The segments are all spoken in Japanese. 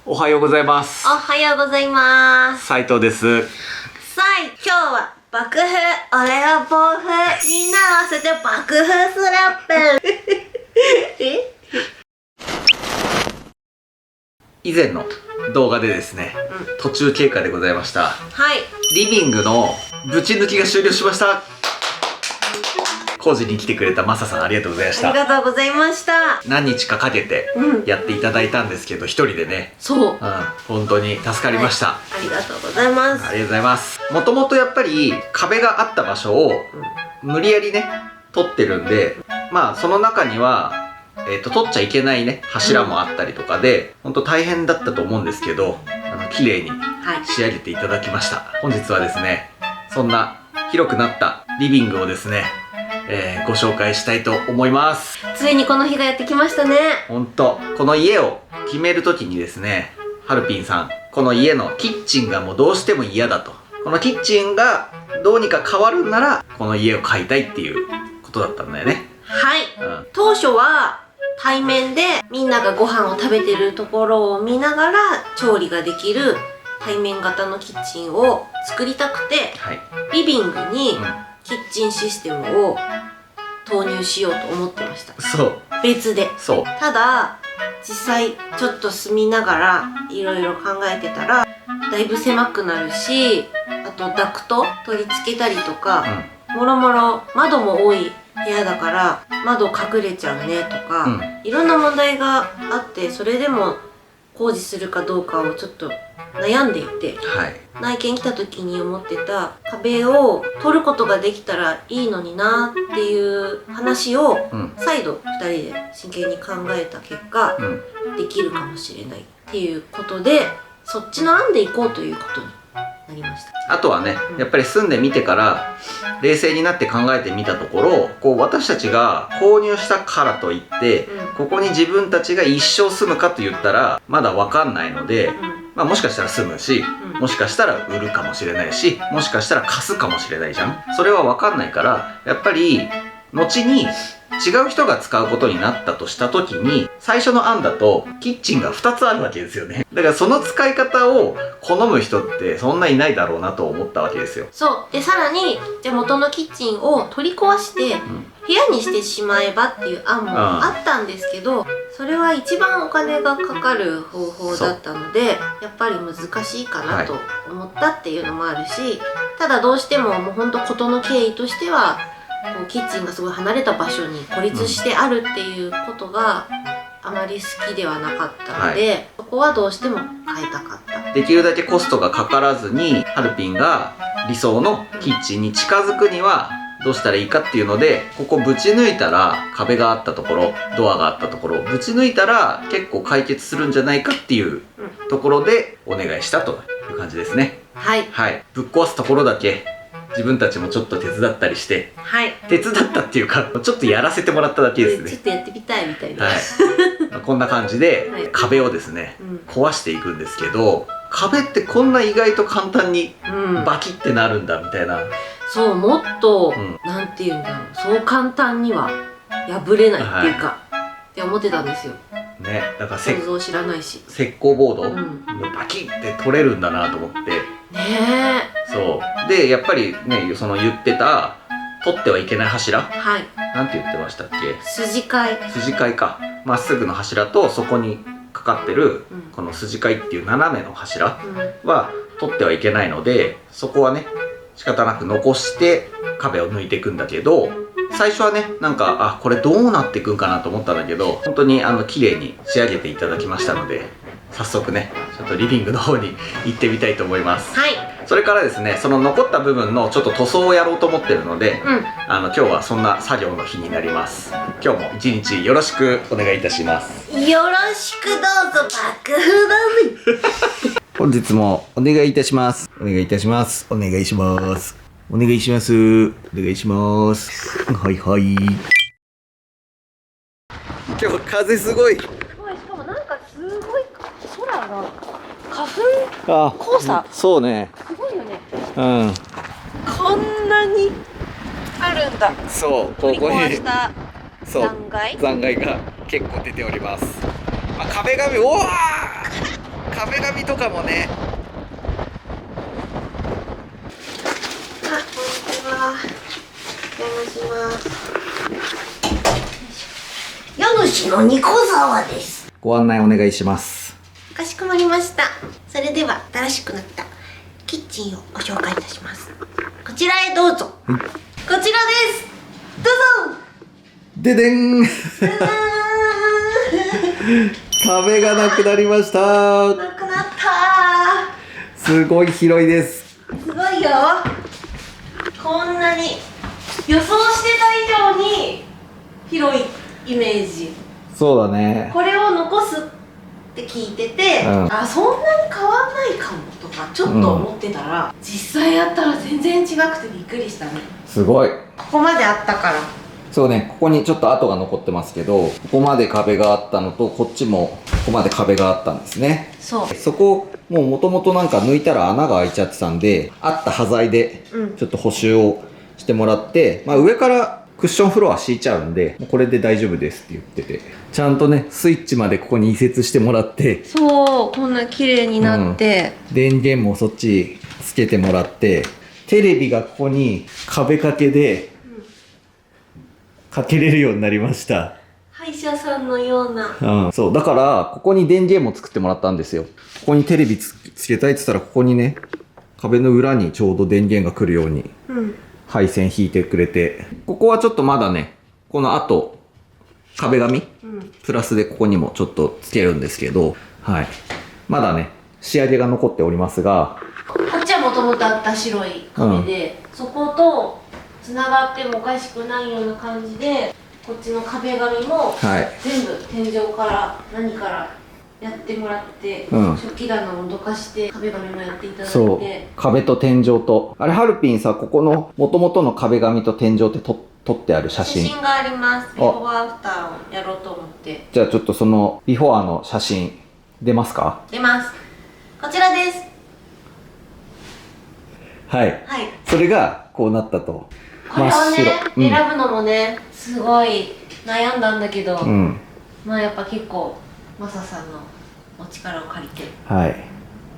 おはようございます。おはようございます。斉藤です。さあ、今日は爆風、俺は暴風、みんな合わせて爆風スラップ以前の動画でですね、途中経過でございました。はい。リビングのぶち抜きが終了しました。工事に来てくれたマサさん、ありがとうございました。ありがとうございました。何日かかけてやっていただいたんですけど、一人でね。そう。本当に助かりました。はい、ありがとうございます。ありがとうございます。もともとやっぱり壁があった場所を無理やりね、取ってるんで、まあその中には、取っちゃいけないね、柱もあったりとかで、本当大変だったと思うんですけど、綺麗に仕上げていただきました。本日はですね、そんな広くなったリビングをですね、ご紹介したいと思います。ついにこの日がやってきましたね。ほんと、この家を決めるときにですね、はるぴんさん、この家のキッチンがもうどうしても嫌だと。このキッチンがどうにか変わるんなら、この家を買いたいっていうことだったんだよね。はい。当初は対面でみんながご飯を食べてるところを見ながら調理ができる対面型のキッチンを作りたくて、リビングにキッチンシステムを投入しようと思ってました。そう。別で。そう。ただ、実際ちょっと住みながらいろいろ考えてたら、だいぶ狭くなるし、あとダクト取り付けたりとか、もろもろ窓も多い部屋だから窓隠れちゃうねとか、いろんな問題があって、それでも工事するかどうかをちょっと悩んでいて、内見来た時に思ってた壁を取ることができたらいいのになっていう話を再度2人で真剣に考えた結果、できるかもしれないっていうことで、そっちの案でいこうということになりました。あとはね、やっぱり住んでみてから冷静になって考えてみたところ、こう私たちが購入したからといって、ここに自分たちが一生住むかと言ったらまだ分かんないので、まあもしかしたら住むし、もしかしたら売るかもしれないし、もしかしたら貸すかもしれないじゃん。それは分かんないから、やっぱり後に違う人が使うことになったとした時に、最初の案だとキッチンが2つあるわけですよね。だからその使い方を好む人ってそんないないだろうなと思ったわけですよ。そうで、さらにじゃあ元のキッチンを取り壊して部屋にしてしまえばっていう案もあったんですけど、それは一番お金がかかる方法だったので、やっぱり難しいかなと思ったっていうのもあるし、ただどうしてももうほんと事の経緯としては、こうキッチンがすごい離れた場所に孤立してあるっていうことがあまり好きではなかったので、そこはどうしても変えたかった。できるだけコストがかからずに、はるぴんが理想のキッチンに近づくにはどうしたらいいかっていうので、ここぶち抜いたら、壁があったところ、ドアがあったところぶち抜いたら結構解決するんじゃないかっていうところでお願いしたという感じですね。はい、ぶっ壊すところだけ自分たちもちょっと手伝ったりして、手伝ったっていうかちょっとやらせてもらっただけですね。ちょっとやってみたいみたいな、こんな感じで壁をですね、壊していくんですけど、壁ってこんな意外と簡単にバキってなるんだみたいな、そう、もっと、なんていうんだろう、そう簡単には破れないっていうか、って思ってたんですよね。だから想像知らないし、石膏ボード、バキって取れるんだなと思ってね。そうで、やっぱりね、その言ってた取ってはいけない柱、なんて言ってましたっけ、筋交い。筋交いか。まっすぐの柱とそこにかかってるこの筋交いっていう斜めの柱は取ってはいけないので、そこはね仕方なく残して壁を抜いていくんだけど、最初はね、なんかこれどうなっていくんかなと思ったんだけど、本当に綺麗に仕上げていただきましたので、早速ねちょっとリビングの方に行ってみたいと思います。それからですね、その残った部分のちょっと塗装をやろうと思ってるので、今日はそんな作業の日になります。今日も一日よろしくお願いいたします。よろしくどうぞ。爆風だぜ本日もお願いいたします。お願いいたします。お願いします。お願いします。お願いします。はいはい。今日風すごい。すごい、しかもなんかすごい空が花粉黄砂。そうね。すごいよね。こんなにあるんだ。そう、ここに残残骸が結構出ております。壁紙、おわー壁紙とかもね。あ、こんにちは。お邪魔します。家主のニコ沢です。ご案内お願いします。かしこまりました。それでは新しくなったキッチンをご紹介いたします。こちらへどうぞ。こちらです。どうぞ。ででん壁がなくなりました。なくなった。すごい広いです。すごいよ。こんなに予想してた以上に広いイメージ。そうだね。これを残すって聞いてて、あ、そんなに変わんないかもとかちょっと思ってたら、実際やったら全然違くてびっくりしたね。すごい。ここまであったから。そうね、ここにちょっと跡が残ってますけど、ここまで壁があったのと、こっちもここまで壁があったんですね。そう。そこ、もう元々なんか抜いたら穴が開いちゃってたんで、あった端材でちょっと補修をしてもらって、まあ上からクッションフロア敷いちゃうんで、これで大丈夫ですって言ってて、ちゃんとね、スイッチまでここに移設してもらって、そう、こんな綺麗になって、電源もそっちつけてもらって、テレビがここに壁掛けで、かけれるようになりました。歯医者さんのような。うん。そう。だから、ここに電源も作ってもらったんですよ。ここにテレビつけたいって言ったら、ここにね、壁の裏にちょうど電源が来るように、配線引いてくれて、ここはちょっとまだね、この後、壁紙、プラスでここにもちょっとつけるんですけど、はい。まだね、仕上げが残っておりますが、こっちはもともとあった白い壁で、そことつながってもおかしくないような感じで、こっちの壁紙も全部天井から何からやってもらって、食器棚をどかして壁紙もやっていただいて、そう壁と天井とあれハルピンさ、ここの元々の壁紙と天井って撮ってある写真があります。ビフォーアフターをやろうと思って。じゃあちょっとそのビフォーの写真出ますか？出ます。こちらです。はい、それがこうなったと。これをね、選ぶのもね、すごい悩んだんだけど、まあやっぱ結構マサさんのお力を借りて、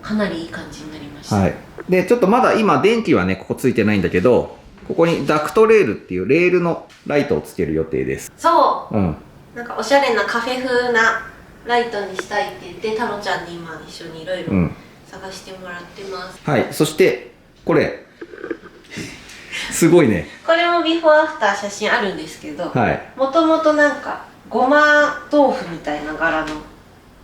かなりいい感じになりました。でちょっとまだ今電気はねここついてないんだけど、ここにダクトレールっていうレールのライトをつける予定です。そう、なんかおしゃれなカフェ風なライトにしたいって言ってタロちゃんに今一緒にいろいろ探してもらってます。はい。そしてこれすごいね。これもビフォーアフター写真あるんですけど、もともとなんかごま豆腐みたいな柄の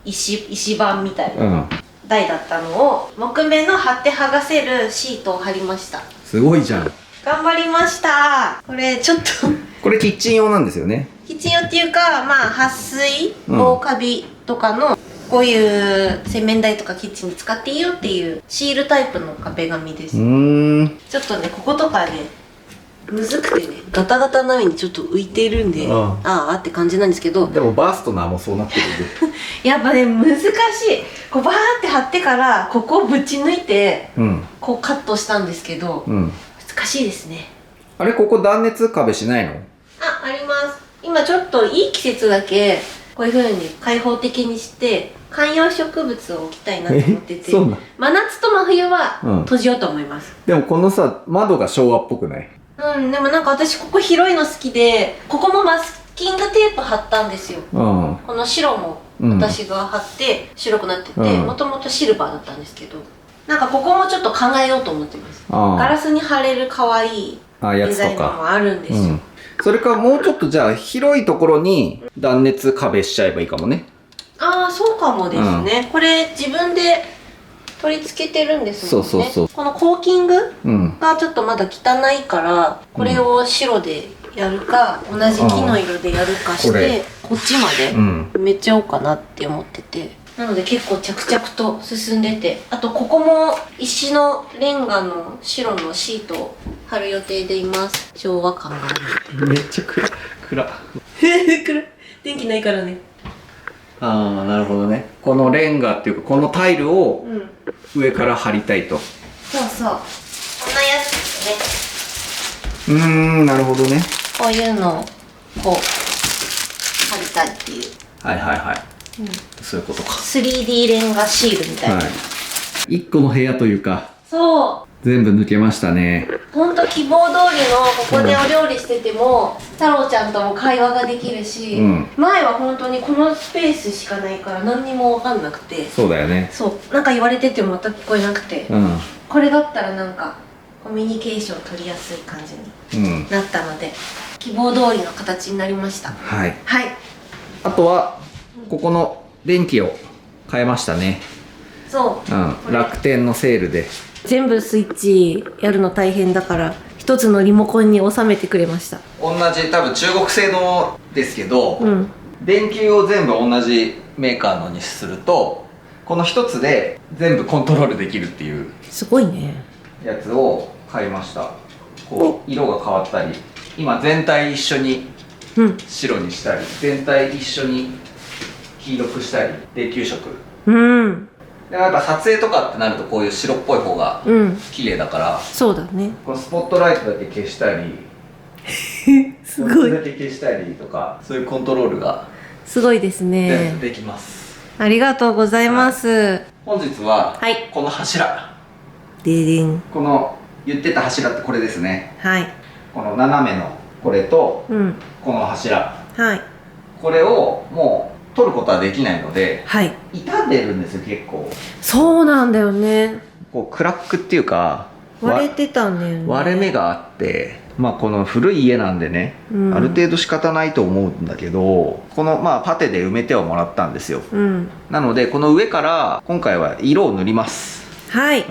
石板みたいな台だったのを、木目の貼って剥がせるシートを貼りました。すごいじゃん。頑張りました。これちょっとこれキッチン用なんですよね。キッチン用っていうか、まあ撥水防カビとかの、こういう洗面台とかキッチンに使っていいよっていうシールタイプの壁紙です。ちょっとね、こことかね、むずくてね、ガタガタな上にちょっと浮いてるんで、ああって感じなんですけど、でもバーストナーもそうなってるんでやっぱね、難しい。こうバーって貼ってからここをぶち抜いて、こうカットしたんですけど、難しいですね。あれ、ここ断熱壁しないの？あります。今ちょっといい季節だけこういう風に開放的にして観葉植物を置きたいなと思ってて、真夏と真冬は閉じようと思います。でもこのさ、窓が昭和っぽくない？でもなんか私ここ広いの好きで、ここもマスキングテープ貼ったんですよ。この白も私が貼って白くなってて、もともとシルバーだったんですけど、なんかここもちょっと考えようと思ってます。ガラスに貼れる可愛いデザインもあるんですよ。それかもうちょっとじゃあ広いところに断熱壁しちゃえばいいかもね。ああ、そうかもですね。これ自分で取り付けてるんですもんね。このコーキングがちょっとまだ汚いから、これを白でやるか、同じ木の色でやるかして、こっちまで埋めちゃおうかなって思ってて。なので結構着々と進んでて、あとここも石のレンガの白のシートを貼る予定でいます。昭和感がある。めっちゃ暗暗電気ないからね。ああ、なるほどね。このレンガっていうかこのタイルを上から貼りたいと。そうそう、こんなやつですね。なるほどね。こういうのをこう貼りたいっていう。そういうことか。 3D レンガシールみたいな、はい、1個の部屋というかそう全部抜けましたね。ほんと希望通りのここでお料理してても、太郎ちゃんとも会話ができるし、前は本当にこのスペースしかないから何にも分かんなくて、そうだよね。そうなんか言われてても全く聞こえなくて、これだったらなんかコミュニケーション取りやすい感じになったので、希望通りの形になりました。はい、はい、あとはここの電気を変えましたね。そう、楽天のセールで全部スイッチやるの大変だから一つのリモコンに収めてくれました。同じ多分中国製のですけど、電球を全部同じメーカーのにするとこの一つで全部コントロールできるっていうすごいねやつを買いました。こう色が変わったり、今全体一緒に白にしたり、全体一緒に黄色くしたりで9色。でやっぱ撮影とかってなるとこういう白っぽい方が綺麗だから、そうだね。このスポットライトだけ消したりすごいだけ消したりとか、そういうコントロールがすごいですね。できます。ありがとうございます。本日ははいこの柱、ででん、この言ってた柱ってこれですね。はい、この斜めのこれとこの柱、はい、これをもう取ることはできないので、はい、傷んでるんですよ結構。そうなんだよね。こうクラックっていうか割れてたんだよね。割れ目があって、まあこの古い家なんでね、ある程度仕方ないと思うんだけど、このまあパテで埋めてはもらったんですよ。なのでこの上から今回は色を塗ります。はい、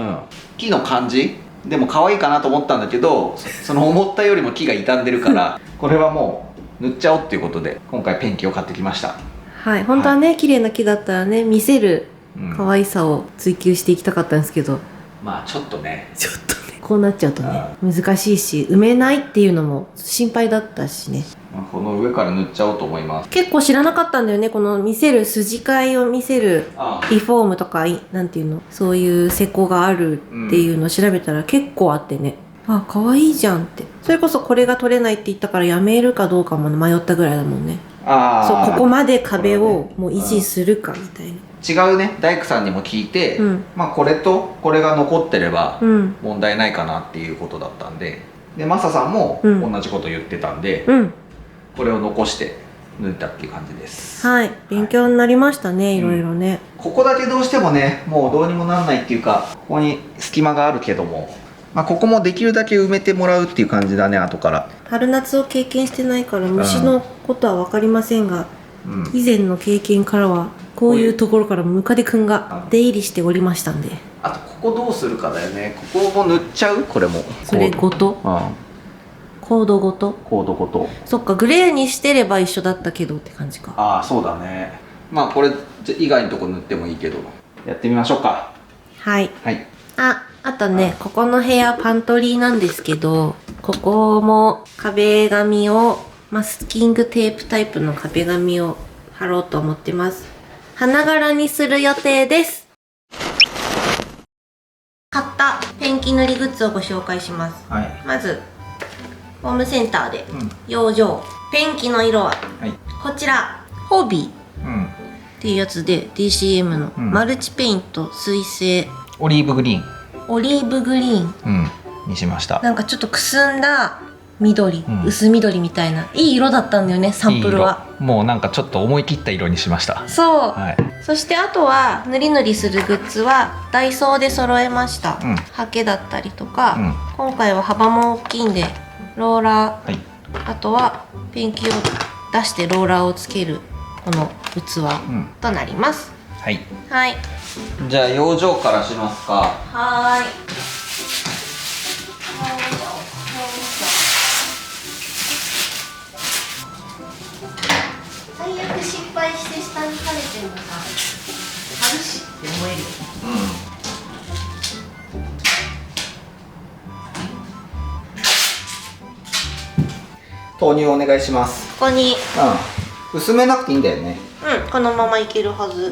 木の感じでも可愛いかなと思ったんだけど、その思ったよりも木が傷んでるからこれはもう塗っちゃおうっていうことで今回ペンキを買ってきました。はい、本当はね、綺麗な木だったらね、見せる可愛さを追求していきたかったんですけど、まあちょっとねこうなっちゃうとね難しいし、埋めないっていうのも心配だったしね。この上から塗っちゃおうと思います。結構知らなかったんだよね、この見せる筋交いを見せるリフォームとか、なんていうの、そういう施工があるっていうのを調べたら結構あってね、あ、可愛いじゃんって。それこそこれが取れないって言ったからやめるかどうかも迷ったぐらいだもんね。そう、ここまで壁をもう維持するかみたいな。違うね、大工さんにも聞いて、まあこれとこれが残ってれば問題ないかなっていうことだったんで、でマサさんも同じこと言ってたんで、これを残して塗ったっていう感じです。はい、勉強になりましたね、いろいろね。ここだけどうしてもね、もうどうにもなんないっていうか、ここに隙間があるけども、まあここもできるだけ埋めてもらうっていう感じだね、後から。春夏を経験してないから虫のことは分かりませんが、以前の経験からはこういうところからムカデくんが出入りしておりましたんで。あとここどうするかだよね。ここも塗っちゃう？これもそれごと、コードごと。コードごと。そっか、グレーにしてれば一緒だったけどって感じか。ああ、そうだね。まあこれ以外のとこ塗ってもいいけど、やってみましょうか。はい、はい。あとね、ここの部屋パントリーなんですけど、ここも壁紙をマスキングテープタイプの壁紙を貼ろうと思ってます。花柄にする予定です。買ったペンキ塗りグッズをご紹介します。はい、まずホームセンターで養生、ペンキの色はこちらホビーっていうやつで DCM のマルチペイント水性オリーブグリーン、オリーブグリーンにしました。なんかちょっとくすんだ緑、薄緑みたいないい色だったんだよね、サンプルは。もうなんかちょっと思い切った色にしました。そう、はい、そしてあとは塗り塗りするグッズはダイソーで揃えました。ハケだったりとか、今回は幅も大きいんでローラー、あとはペンキを出してローラーをつけるこの器となります。はい、はい、じゃあ養生からしますか。はい、最悪失敗して下に垂れてもさ、貼るしって思えるよ。投入お願いします。ここに、薄めなくていいんだよね。このままいけるはず。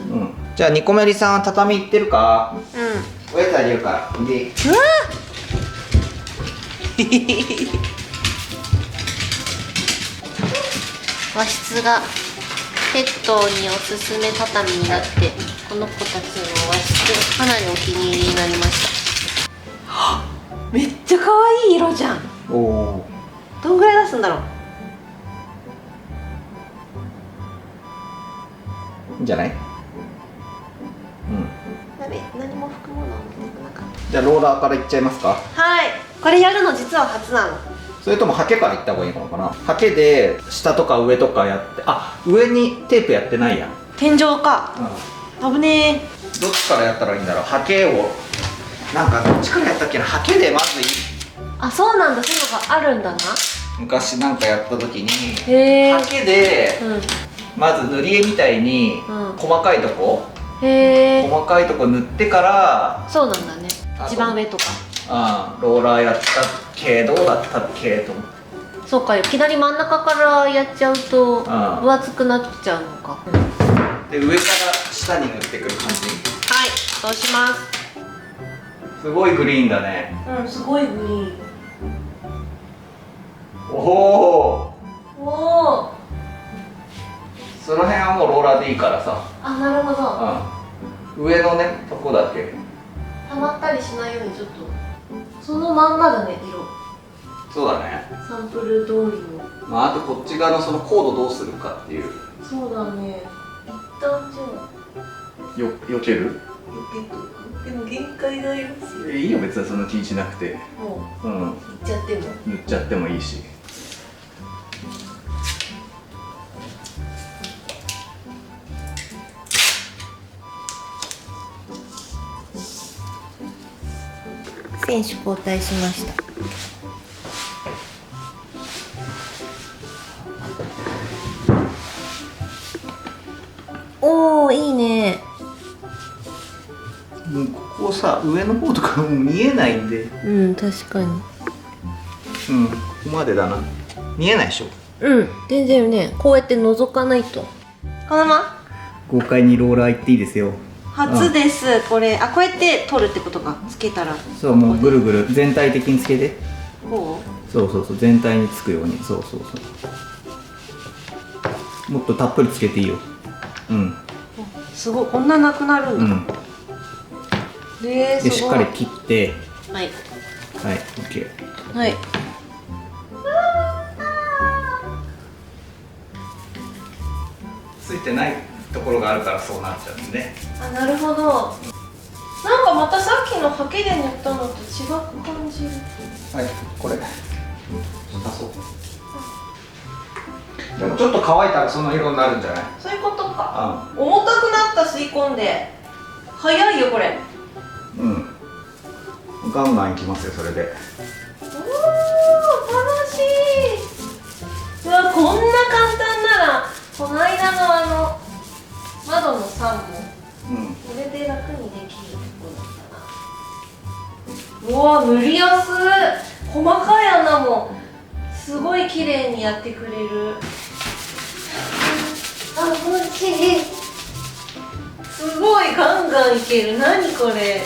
じゃあニコメリさん畳行ってるか。おやつあげるから。で、うわ和室がペットにおすすめ畳になって、この子たちもはしてかなりお気に入りになりました。めっちゃ可愛い色じゃん。おお。どんぐらい出すんだろう。いいんじゃない？うん。ダメ、何も拭くものを持ってこなかった。じゃあローラーからいっちゃいますか。はい、これやるの実は初なの。それともハケからいった方がいいのかな。ハケで下とか上とかやって、あ、上にテープやってないやん。天井か。危ねえ。どっちからやったらいいんだろう。ハケをなんかどっちからやったっけな。ハケでまずいい。あ、そうなんだ、そういうのがあるんだな。昔なんかやった時にへえ。ハケで、うん。まず塗り絵みたいにうん細かいとこ、へえ。細かいとこ塗ってから、そうなんだね。一番上とか。ローラーやったっけ、どうだったっけと思って。そうか、いきなり真ん中からやっちゃうと分厚くなっちゃうのか。で、上から下に塗ってくる感じ。はい、そうします。すごいグリーンだね。うん、すごいグリーン。おお。おお。その辺はもうローラーでいいからさ。あ、なるほど。上のね、とこだけ。溜まったりしないようにちょっと。そのまんまだね、色。そうだね。サンプル通りの。まあ、あとこっち側のそのコードどうするかっていう。そうだね。一旦じゃあ。よける？でも限界がありますよ。いいよ、別にそんな気にしなくて。もうん。う、いっちゃっても。塗っちゃってもいいし。選手交代しました。おー、いいね。ここさ、上の方とかも見えないんで。うん、確かに。うん、ここまでだな。見えないでしょ。うん、全然ね、こうやって覗かないと。このまま豪快にローラーいっていいですよ。初です、これ。あ、こうやって取るってことか。つけたら。そう、もうぐるぐる全体的につけて。こそうそうそう、全体につくように。そうそうそう。もっとたっぷりつけていいよ。うん。うすごい、こんななくなるんだ。で、しっかり切って。はい。はい、オッケー。はい。ついてないところがあるからそうなっちゃうんで。あ、なるほど。なんかまたさっきのハケで塗ったのと違く感じる。はい、これ。足そう。でもちょっと乾いたらその色になるんじゃない？そういうことか。重たくなった、吸い込んで。早いよ、これ。うん。ガンガンいきますよ、それで。おー、楽しい。うわ、こんな簡単なら、この間の窓の3も、これで楽にできるところだったな。うわ、塗りやすい。細かい穴もすごい綺麗にやってくれる。楽しい。すごいガンガンいける。何これ。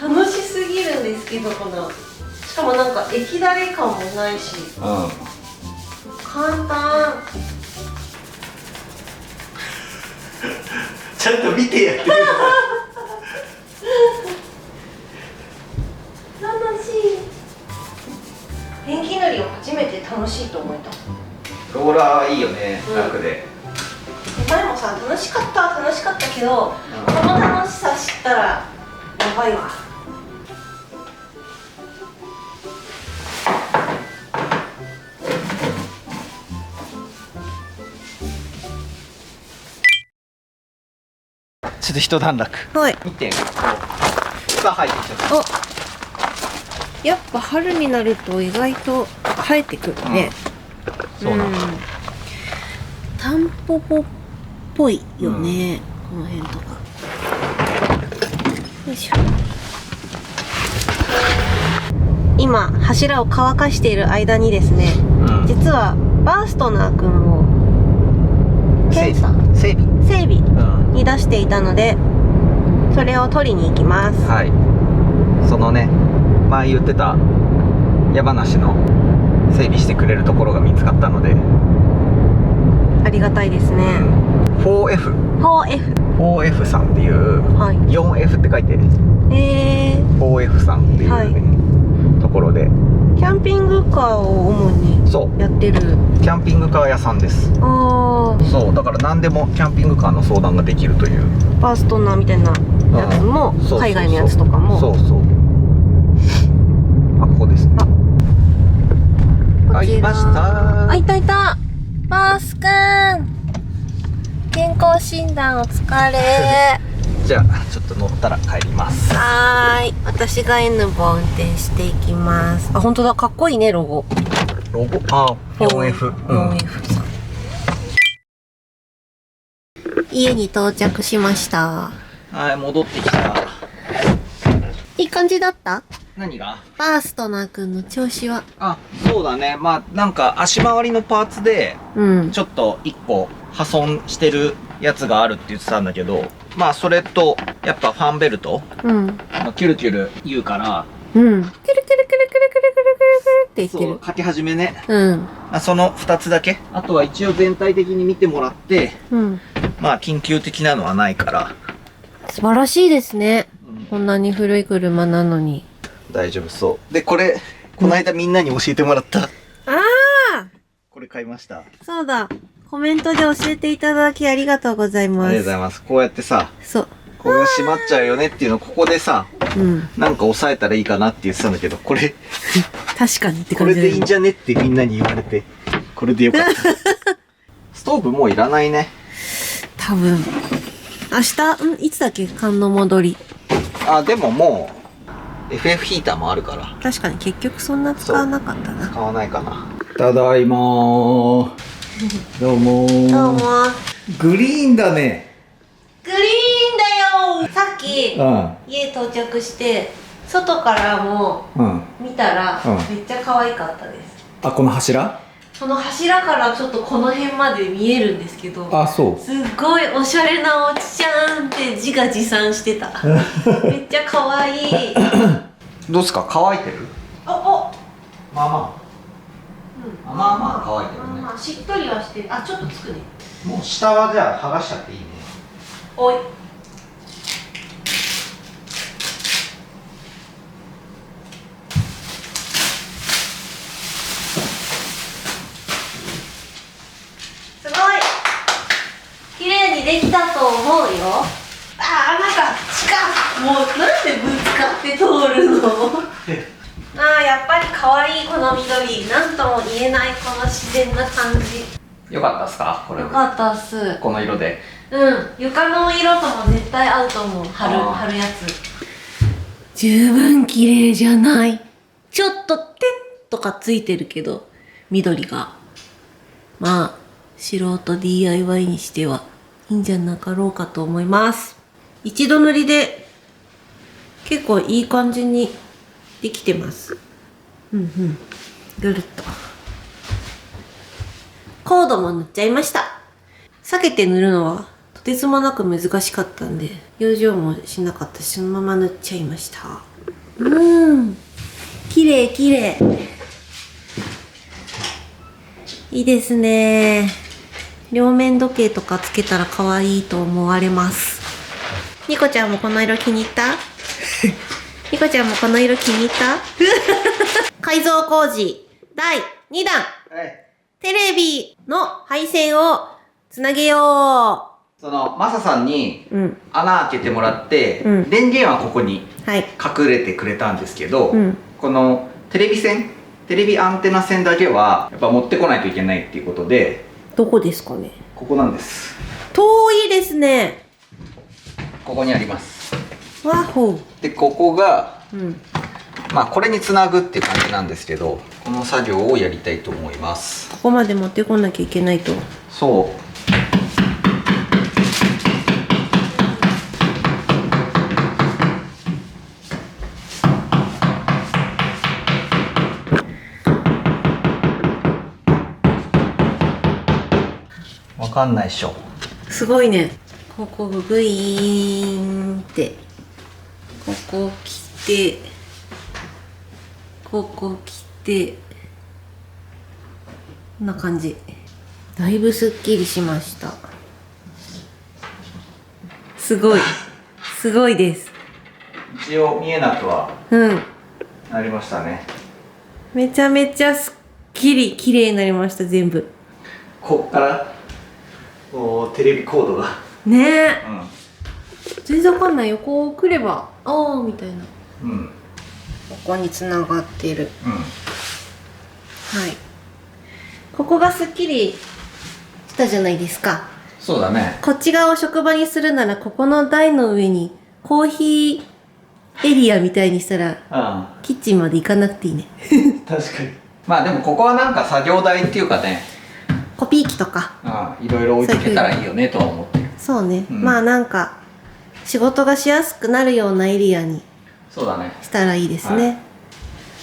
楽しすぎるんですけど、この。しかもなんか液だれ感もないし。簡単。ちゃんと見てやってる。楽しい。ペンキ塗りを初めて楽しいと思えた。ローラーいいよね、楽で。前もさ、楽しかったけど、この楽しさ知ったらやばいわ。ちょっと一段落。はい。見て、が入ってきちゃった。お、やっぱ春になると意外と生えてくるね。そうなんだ。タンポポっぽいよね、この辺とか。よいしょ。今柱を乾かしている間にですね、実はバーストナー君を検査整備に出していたので、それを取りに行きます。はい。そのね、前言ってた山梨の整備してくれるところが見つかったので、ありがたいですね。 4F 4F さんっていう、はい、 4F って書いて 4F さんっていう、ね、ところでキャンピングカーを主にやってるキャンピングカー屋さんです。そうだから何でもキャンピングカーの相談ができるという、ファーストナーみたいなやつも、海外のやつとかも、そうあ、ここですね。いました。いたバースくん、健康診断お疲れじゃあちょっと乗ったら帰ります。はーい、私が N ボ運転していきます。あ、本当だ、かっこいいね、ロゴ。あ、4F、4F さん。家に到着しました。はい、戻ってきた。いい感じだった？何が？バーストナーくんの調子は？あ、そうだね。まあなんか足回りのパーツでちょっと1個破損してるやつがあるって言ってたんだけど、まあそれとやっぱファンベルト、キュルキュル言うから、キュルキュルキュルキュルキュルキュルって言ってる。そう、書き始めね。その2つだけ。あとは一応全体的に見てもらって、まあ緊急的なのはないから。素晴らしいですね。こんなに古い車なのに。大丈夫そう。で、これ、この間みんなに教えてもらった。これ買いました。そうだ。コメントで教えていただきありがとうございます。ありがとうございます。こうやってさ、これが閉まっちゃうよねっていうのをここでさ、なんか押さえたらいいかなって言ってたんだけど、これ、確かにって感じ。これでいいんじゃねってみんなに言われて、これでよかった。ストーブもういらないね。多分。明日、いつだっけ、寒の戻り。あ、でももう、FF ヒーターもあるから。確かに結局そんな使わなかったな。使わないかな。ただいまー。どうもー。どうも。グリーンだね。グリーンだよー。さっき、家到着して、外からも見たら、めっちゃ可愛かったです。あ、この柱？その柱からちょっとこの辺まで見えるんですけど、あ、そう。すっごいおしゃれなおじちゃんって自画自賛してた。めっちゃ可愛い。どうすか、乾いてる？まあまあ。まあまあ乾いてるね。まあしっとりはしてる。あ、ちょっとつくね。もう下はじゃあ剥がしちゃっていいね。おい。できたと思うよ。なんかもうなんでぶつかって通るのやっぱり可愛いこの緑、なんとも言えないこの自然な感じ。よかったっすか？これよかったっす。この色で。床の色とも絶対合うと思う。貼るやつ十分綺麗じゃない？ちょっとテッとかついてるけど、緑がまあ素人 DIY にしてはいいんじゃなかろうかと思います。一度塗りで結構いい感じにできてます。ぐるっと。コードも塗っちゃいました。避けて塗るのはとてつもなく難しかったんで、養生もしなかったし、そのまま塗っちゃいました。綺麗綺麗。いいですね。両面時計とかつけたら可愛いと思われます。ニコちゃんもこの色気に入ったニコちゃんもこの色気に入った改造工事第2弾、テレビの配線をつなげよう。マサさんに穴開けてもらって、電源はここに隠れてくれたんですけど、このテレビアンテナ線だけはやっぱ持ってこないといけないっていうことで。どこですかね？ここなんです。遠いですね。ここにあります。わほ。でここが、まあこれにつなぐっていう感じなんですけど、この作業をやりたいと思います。ここまで持ってこなきゃいけないと。そう。わかんないっしょ。すごいね。ここグイーンってここ切ってここ切ってこんな感じ。だいぶすっきりしました。すごいすごいです。一応見えなくはうんなりましたね。めちゃめちゃすっきり綺麗になりました。全部こっからこうテレビコードがねえ、全然わかんないよ。こう来ればああみたいな、ここにつながってる、はい。ここがすっきりしたじゃないですか。そうだね。こっち側を職場にするなら、ここの台の上にコーヒーエリアみたいにしたら、キッチンまで行かなくていいね。確かに。まあでもここはなんか作業台っていうかね、コピー機とかいろいろ置いとけたらいいよねとは思ってる。そうね、まあなんか仕事がしやすくなるようなエリアにそうだねしたらいいですね。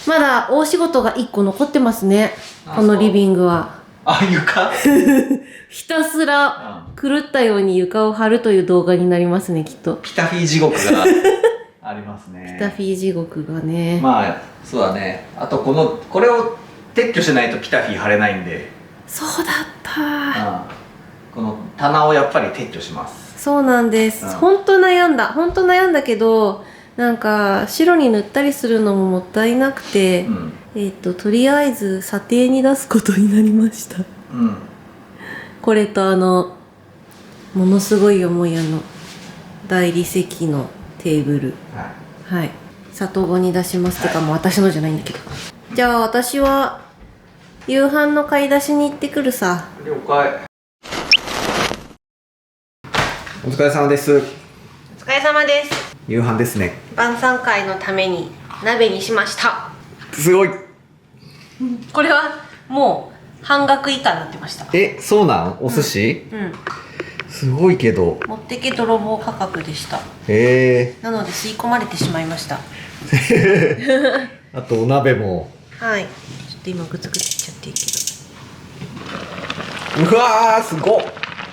まだ大仕事が1個残ってますね、このリビングは。床ひたすら狂ったように床を張るという動画になりますね、きっと。ピタフィー地獄がありますね。ピタフィー地獄がね。まあそうだね。あとこれを撤去しないとピタフィー貼れないんで。そうだった、この棚をやっぱり撤去します。そうなんです、本当悩んだけど、なんか白に塗ったりするのももったいなくて、とりあえず査定に出すことになりました。これとものすごい重い大理石のテーブル、はい、里子に出します、ってかもう私のじゃないんだけど。じゃあ私は夕飯の買い出しに行ってくるさ。了解。お疲れ様です。お疲れ様です。夕飯ですね。晩餐会のために鍋にしました。すごい。これはもう半額以下になってました。そうなん？お寿司？すごいけど。持ってけ泥棒価格でした。なので吸い込まれてしまいました。あとお鍋も。はい。ちょっと今グツグツしちゃってるけど。うわー、すごっ。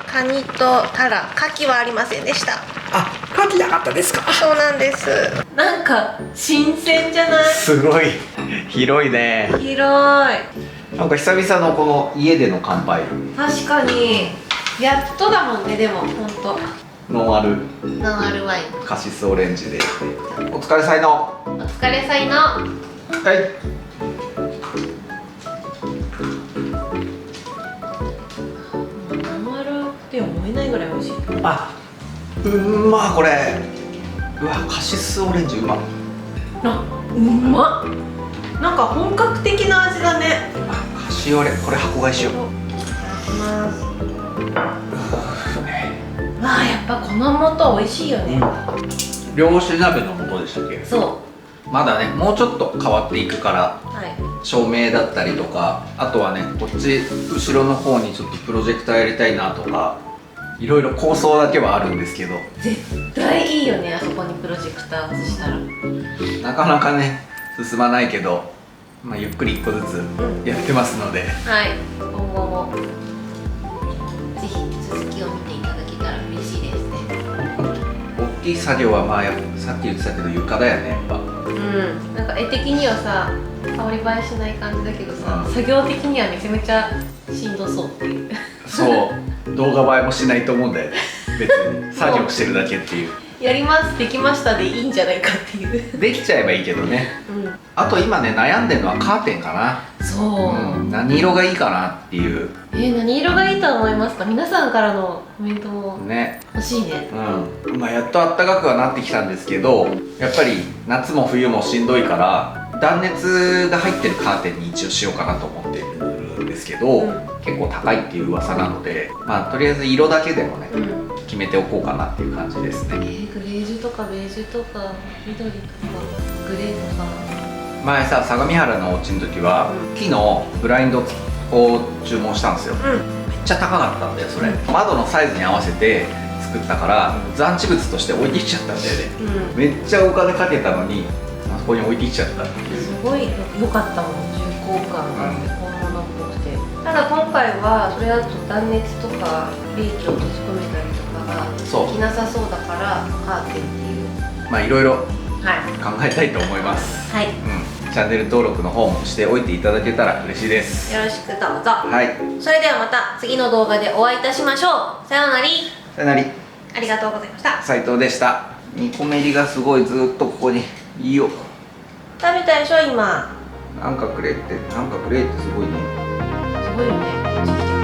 カニとタラ、カキはありませんでした。カキなかったですか？そうなんです。なんか新鮮じゃない？すごい広いね。広い。なんか久々のこの家での乾杯。確かにやっとだもんね。でも本当。ノンアルワイン。カシスオレンジで。お疲れさいの。お疲れさいの。はい。ノンアルって思えないぐらい美味しい。まこれ。うわ、カシスオレンジうまっ。うまっ。なんか本格的な味だね。カシオレ、これ箱買いしよう。いただきます。やっぱこの素美味しいよね。漁師鍋の素でしたっけ？そう。まだね、もうちょっと変わっていくから、照明だったりとか、あとはね、こっち後ろの方にちょっとプロジェクターやりたいなとか、いろいろ構想だけはあるんですけど。絶対いいよね、あそこにプロジェクター外したら。なかなかね、進まないけど、ゆっくり一個ずつやってますので、今後もぜひ続きを見ていただけたら嬉しいですね。大きい作業はさっき言ってたけど床だよね、やっぱ。なんか絵的にはさ、香り映えしない感じだけどさ、作業的にはめちゃめちゃしんどそうっていう。そう動画映えもしないと思うんだよね。別に作業してるだけっていう。やります、できましたでいいんじゃないかっていう。できちゃえばいいけどね。あと今ね、悩んでるのはカーテンかな。そう、何色がいいかなっていう。何色がいいと思いますか？皆さんからのコメントも欲しいね。やっと暖かくはなってきたんですけど、やっぱり夏も冬もしんどいから断熱が入ってるカーテンに一応しようかなと思ってるんですけど、結構高いっていう噂なので、とりあえず色だけでもね、決めておこうかなっていう感じですね。グレージュとかベージュとか緑とかグレーとか。前さ、相模原のお家の時は木のブラインドを注文したんですよ。めっちゃ高かったんだよそれ。窓のサイズに合わせて作ったから残地物として置いてきちゃったんだよね。めっちゃお金かけたのにあそこに置いてきちゃったっていう。すごい良かったもん、重厚感があって本物っぽくて。ただ今回はそれだと断熱とか冷気を閉じ込めたりとかができなさそうだからカーテンっていう。いろいろ考えたいと思います。チャンネル登録の方もしておいていただけたら嬉しいです。よろしくどうぞ。はい、それではまた次の動画でお会いいたしましょう。さようなら。さよなら。ありがとうございました。斉藤でした。煮込めりがすごい、ずっとここにいいよ。食べたでしょ今。なんかくれってすごいね。すごいよね。